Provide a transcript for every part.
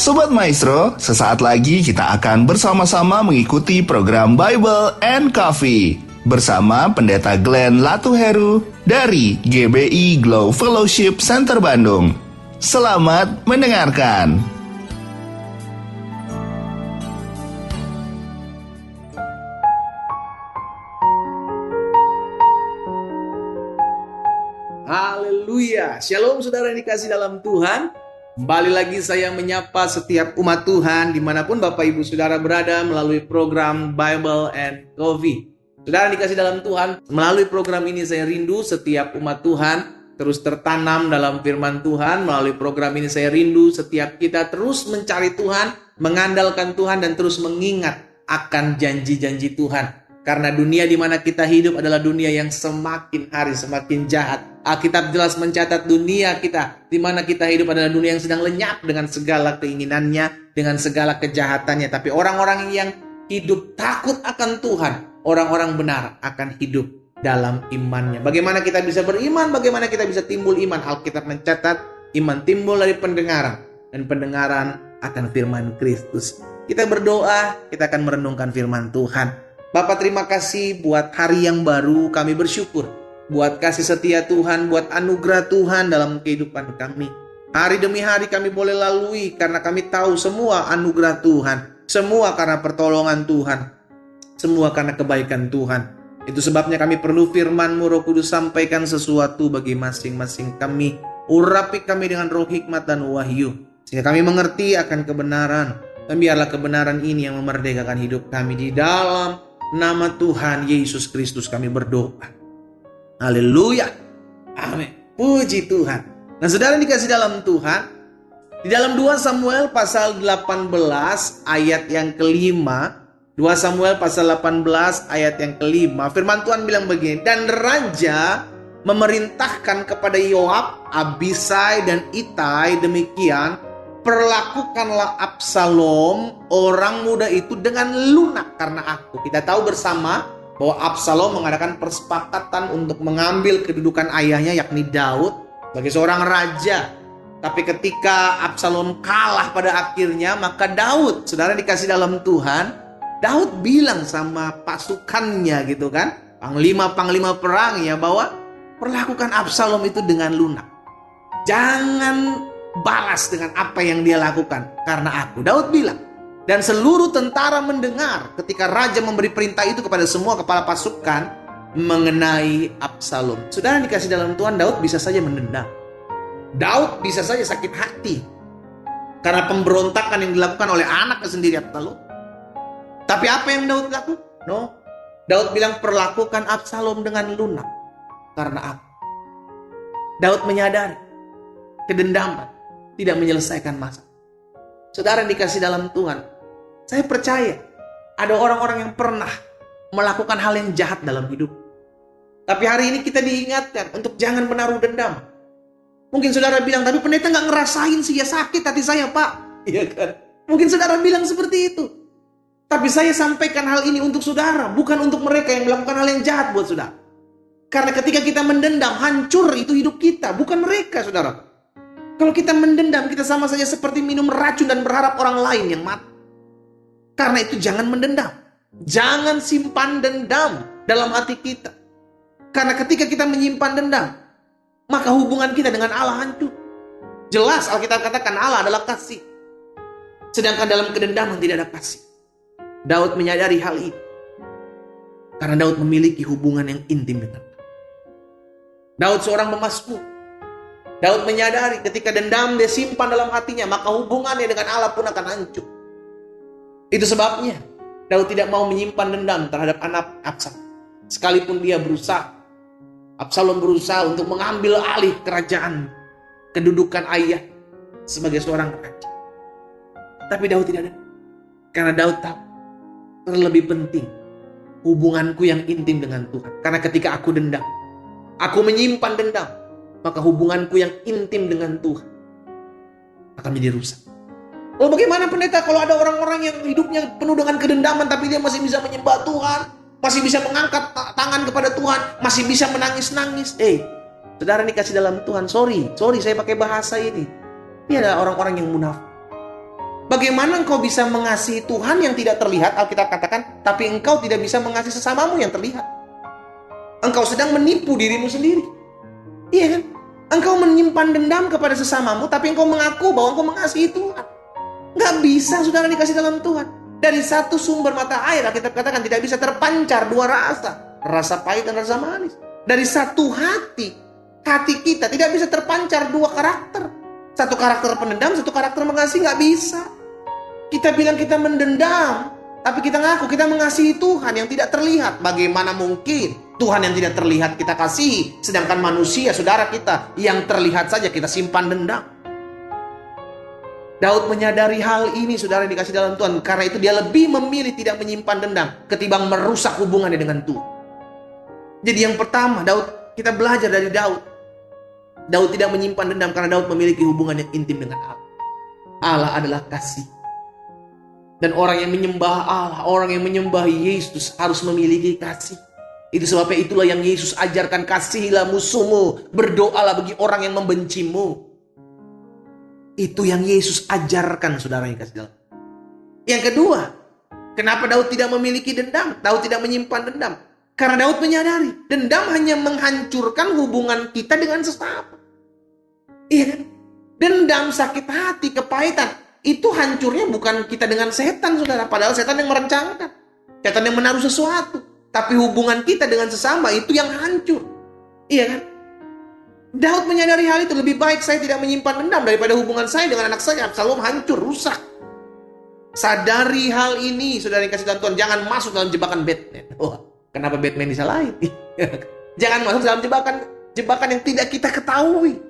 Sobat Maestro, sesaat lagi kita akan bersama-sama mengikuti program Bible and Coffee bersama Pendeta Glenn Latuheru dari GBI Glow Fellowship Center Bandung. Selamat mendengarkan. Haleluya, shalom saudara yang dikasih dalam Tuhan. Kembali lagi saya menyapa setiap umat Tuhan dimanapun Bapak Ibu Saudara berada melalui program Bible and Coffee. Saudara yang dikasih dalam Tuhan, melalui program ini saya rindu setiap umat Tuhan terus tertanam dalam firman Tuhan. Melalui program ini saya rindu setiap kita terus mencari Tuhan, mengandalkan Tuhan dan terus mengingat akan janji-janji Tuhan. Karena dunia di mana kita hidup adalah dunia yang semakin hari semakin jahat. Alkitab jelas mencatat dunia kita di mana kita hidup adalah dunia yang sedang lenyap dengan segala keinginannya, dengan segala kejahatannya. Tapi orang-orang yang hidup takut akan Tuhan, orang-orang benar akan hidup dalam imannya. Bagaimana kita bisa beriman? Bagaimana kita bisa timbul iman? Alkitab mencatat iman timbul dari pendengaran, dan pendengaran akan firman Kristus. Kita berdoa, kita akan merenungkan firman Tuhan. Bapak, terima kasih buat hari yang baru. Kami bersyukur buat kasih setia Tuhan, buat anugerah Tuhan dalam kehidupan kami. Hari demi hari kami boleh lalui karena kami tahu semua anugerah Tuhan, semua karena pertolongan Tuhan, semua karena kebaikan Tuhan. Itu sebabnya kami perlu firman-Mu, Roh Kudus, sampaikan sesuatu bagi masing-masing kami. Urapi kami dengan roh hikmat dan wahyu, sehingga kami mengerti akan kebenaran. Dan biarlah kebenaran ini yang memerdekakan hidup kami. Di dalam nama Tuhan Yesus Kristus kami berdoa. Haleluya. Amin. Puji Tuhan. Nah, saudara yang dikasih dalam Tuhan, di dalam 2 Samuel pasal 18 ayat yang kelima, 2 Samuel pasal 18 ayat yang kelima, firman Tuhan bilang begini, dan raja memerintahkan kepada Yoab, Abisai dan Itai demikian, perlakukanlah Absalom orang muda itu dengan lunak karena aku. Kita tahu bersama bahwa Absalom mengadakan persepakatan untuk mengambil kedudukan ayahnya yakni Daud sebagai seorang raja. Tapi ketika Absalom kalah pada akhirnya, maka Daud, saudara dikasih dalam Tuhan, Daud bilang sama pasukannya gitu kan, panglima-panglima perangnya, bahwa perlakukan Absalom itu dengan lunak. Jangan balas dengan apa yang dia lakukan karena aku. Daud bilang, dan seluruh tentara mendengar ketika raja memberi perintah itu kepada semua kepala pasukan mengenai Absalom. Saudara dikasih dalam Tuhan, Daud bisa saja mendendam. Daud bisa saja sakit hati karena pemberontakan yang dilakukan oleh anaknya sendiri Absalom. Tapi apa yang Daud lakukan? No, Daud bilang perlakukan Absalom dengan lunak karena aku. Daud menyadari kedendaman tidak menyelesaikan masalah. Saudara yang dikasih dalam Tuhan, saya percaya ada orang-orang yang pernah melakukan hal yang jahat dalam hidup. Tapi hari ini kita diingatkan untuk jangan menaruh dendam. Mungkin saudara bilang, tapi pendeta gak ngerasain sih, ya sakit hati saya pak. Iya kan? Mungkin saudara bilang seperti itu. Tapi saya sampaikan hal ini untuk saudara, bukan untuk mereka yang melakukan hal yang jahat buat saudara. Karena ketika kita mendendam, hancur itu hidup kita, bukan mereka saudara. Kalau kita mendendam, kita sama saja seperti minum racun dan berharap orang lain yang mati. Karena itu jangan mendendam. Jangan simpan dendam dalam hati kita. Karena ketika kita menyimpan dendam, maka hubungan kita dengan Allah hancur. Jelas Alkitab katakan Allah adalah kasih. Sedangkan dalam kedendaman tidak ada kasih. Daud menyadari hal ini. Karena Daud memiliki hubungan yang intim dengan Allah. Daud seorang pemazmur. Daud menyadari ketika dendam dia simpan dalam hatinya, maka hubungannya dengan Allah pun akan hancur. Itu sebabnya Daud tidak mau menyimpan dendam terhadap anak Absalom. Sekalipun dia berusaha, Absalom berusaha untuk mengambil alih kerajaan, kedudukan ayah sebagai seorang raja. Tapi Daud tidak ada. Karena Daud tahu, terlebih penting hubunganku yang intim dengan Tuhan. Karena ketika aku dendam, aku menyimpan dendam, maka hubunganku yang intim dengan Tuhan akan menjadi rusak. Lalu bagaimana pendeta kalau ada orang-orang yang hidupnya penuh dengan kedendaman tapi dia masih bisa menyembah Tuhan, masih bisa mengangkat tangan kepada Tuhan, masih bisa menangis-nangis? Saudara dikasih dalam Tuhan, sorry saya pakai bahasa ini. Ini adalah orang-orang yang munafik. Bagaimana engkau bisa mengasihi Tuhan yang tidak terlihat, Alkitab katakan, tapi engkau tidak bisa mengasihi sesamamu yang terlihat. Engkau sedang menipu dirimu sendiri. Iya kan? Engkau menyimpan dendam kepada sesamamu, tapi engkau mengaku bahwa engkau mengasihi Tuhan. Nggak bisa, saudara dikasih dalam Tuhan. Dari satu sumber mata air, Alkitab katakan tidak bisa terpancar dua rasa. Rasa pahit dan rasa manis. Dari satu hati kita tidak bisa terpancar dua karakter. Satu karakter pendendam, satu karakter mengasihi, nggak bisa. Kita bilang kita mendendam, tapi kita ngaku kita mengasihi Tuhan yang tidak terlihat. Bagaimana mungkin Tuhan yang tidak terlihat kita kasihi, sedangkan manusia, saudara kita, yang terlihat saja kita simpan dendam. Daud menyadari hal ini, saudara yang dikasih dalam Tuhan. Karena itu dia lebih memilih tidak menyimpan dendam ketimbang merusak hubungannya dengan Tuhan. Jadi yang pertama, kita belajar dari Daud. Daud tidak menyimpan dendam karena Daud memiliki hubungan yang intim dengan Allah. Allah adalah kasih. Dan orang yang menyembah Allah, orang yang menyembah Yesus harus memiliki kasih. Itu sebabnya itulah yang Yesus ajarkan, kasihilah musuhmu, berdoalah bagi orang yang membencimu. Itu yang Yesus ajarkan, saudara yang kasih dalam. Yang kedua, kenapa Daud tidak memiliki dendam? Daud tidak menyimpan dendam. Karena Daud menyadari, dendam hanya menghancurkan hubungan kita dengan sesama. Iya kan? Dendam, sakit hati, kepahitan, itu hancurnya bukan kita dengan setan, saudara. Padahal setan yang merencanakan, setan yang menaruh sesuatu. Tapi hubungan kita dengan sesama itu yang hancur. Iya kan? Daud menyadari hal itu. Lebih baik saya tidak menyimpan dendam daripada hubungan saya dengan anak saya Absalom hancur, rusak. Sadari hal ini, saudara yang kasih dalam Tuhan. Jangan masuk dalam jebakan Batman. Kenapa Batman disalahin? Jangan masuk dalam jebakan yang tidak kita ketahui.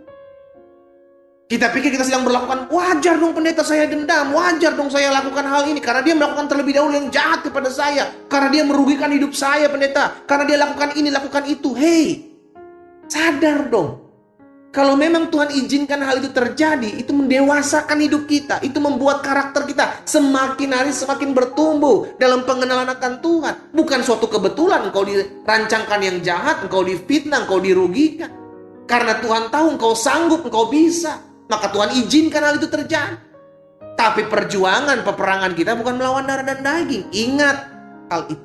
Kita pikir kita sedang berlakukan, wajar dong pendeta saya dendam, wajar dong saya lakukan hal ini. Karena dia melakukan terlebih dahulu yang jahat kepada saya. Karena dia merugikan hidup saya pendeta. Karena dia lakukan ini, lakukan itu. Hei, sadar dong. Kalau memang Tuhan izinkan hal itu terjadi, itu mendewasakan hidup kita. Itu membuat karakter kita semakin hari semakin bertumbuh dalam pengenalan akan Tuhan. Bukan suatu kebetulan engkau dirancangkan yang jahat, engkau difitnah, engkau dirugikan. Karena Tuhan tahu engkau sanggup, engkau bisa. Maka Tuhan izinkan hal itu terjadi. Tapi perjuangan, peperangan kita bukan melawan darah dan daging. Ingat hal itu.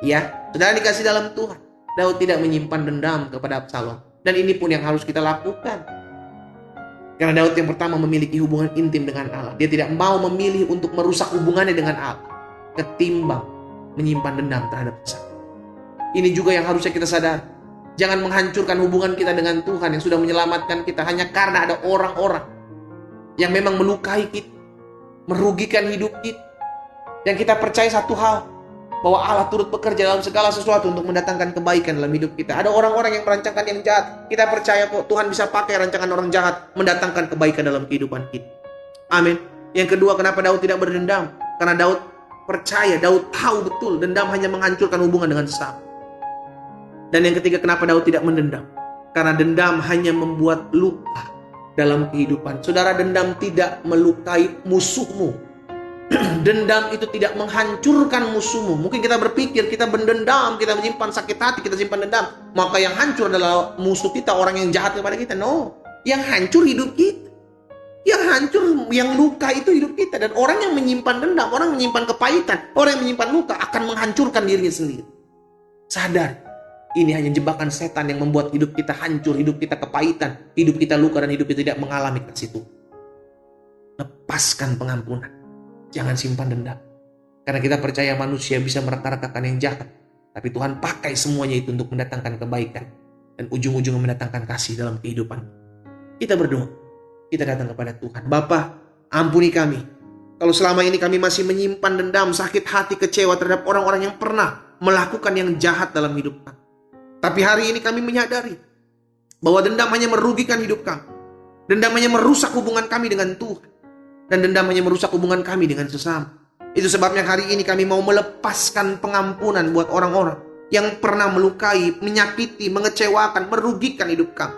Ya, saudara dikasih dalam Tuhan. Daud tidak menyimpan dendam kepada Absalom. Dan ini pun yang harus kita lakukan. Karena Daud yang pertama memiliki hubungan intim dengan Allah. Dia tidak mau memilih untuk merusak hubungannya dengan Allah, ketimbang menyimpan dendam terhadap sesama. Ini juga yang harusnya kita sadar. Jangan menghancurkan hubungan kita dengan Tuhan yang sudah menyelamatkan kita hanya karena ada orang-orang yang memang melukai kita, merugikan hidup kita. Yang kita percaya satu hal, bahwa Allah turut bekerja dalam segala sesuatu untuk mendatangkan kebaikan dalam hidup kita. Ada orang-orang yang merancangkan yang jahat. Kita percaya kok Tuhan bisa pakai rancangan orang jahat mendatangkan kebaikan dalam kehidupan kita. Amin. Yang kedua, kenapa Daud tidak berdendam? Karena Daud percaya, Daud tahu betul dendam hanya menghancurkan hubungan dengan sesama. Dan yang ketiga, kenapa Daud tidak mendendam? Karena dendam hanya membuat luka dalam kehidupan. Saudara, dendam tidak melukai musuhmu. Dendam itu tidak menghancurkan musuhmu. Mungkin kita berpikir kita mendendam, kita menyimpan sakit hati, kita simpan dendam, maka yang hancur adalah musuh kita, orang yang jahat kepada kita. No, yang hancur hidup kita. Yang hancur, yang luka itu hidup kita. Dan orang yang menyimpan dendam, orang yang menyimpan kepahitan, orang yang menyimpan luka akan menghancurkan dirinya sendiri. Sadar, ini hanya jebakan setan yang membuat hidup kita hancur, hidup kita kepahitan, hidup kita luka, dan hidup kita tidak mengalami kasih Tuhan. Lepaskan pengampunan. Jangan simpan dendam. Karena kita percaya manusia bisa mereka-rekakan yang jahat. Tapi Tuhan pakai semuanya itu untuk mendatangkan kebaikan. Dan ujung-ujungnya mendatangkan kasih dalam kehidupan. Kita berdoa. Kita datang kepada Tuhan. Bapa, ampuni kami. Kalau selama ini kami masih menyimpan dendam, sakit hati, kecewa terhadap orang-orang yang pernah melakukan yang jahat dalam hidup kami. Tapi hari ini kami menyadari bahwa dendam hanya merugikan hidup kami. Dendam hanya merusak hubungan kami dengan Tuhan. Dan dendam hanya merusak hubungan kami dengan sesama. Itu sebabnya hari ini kami mau melepaskan pengampunan buat orang-orang yang pernah melukai, menyakiti, mengecewakan, merugikan hidup kami.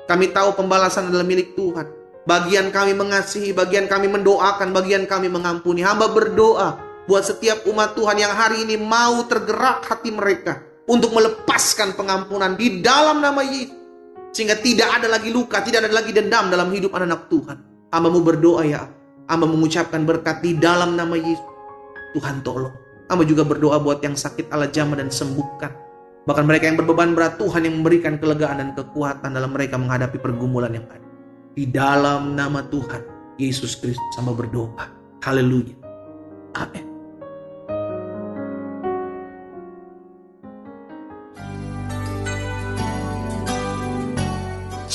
Kami tahu pembalasan adalah milik Tuhan. Bagian kami mengasihi, bagian kami mendoakan, bagian kami mengampuni. Hamba berdoa buat setiap umat Tuhan yang hari ini mau tergerak hati mereka untuk melepaskan pengampunan di dalam nama Yesus. Sehingga tidak ada lagi luka, tidak ada lagi dendam dalam hidup anak-anak Tuhan. Hamba-Mu berdoa ya Allah. Hamba mengucapkan berkat di dalam nama Yesus. Tuhan tolong. Hamba juga berdoa buat yang sakit, Allah jamah dan sembuhkan. Bahkan mereka yang berbeban berat, Tuhan yang memberikan kelegaan dan kekuatan dalam mereka menghadapi pergumulan yang ada. Di dalam nama Tuhan Yesus Kristus hamba berdoa. Haleluya. Amin.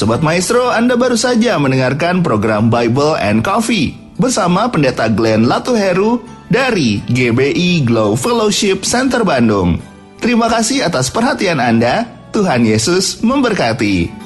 Sobat Maestro, Anda baru saja mendengarkan program Bible and Coffee bersama Pendeta Glenn Latuheru dari GBI Glow Fellowship Center Bandung. Terima kasih atas perhatian Anda. Tuhan Yesus memberkati.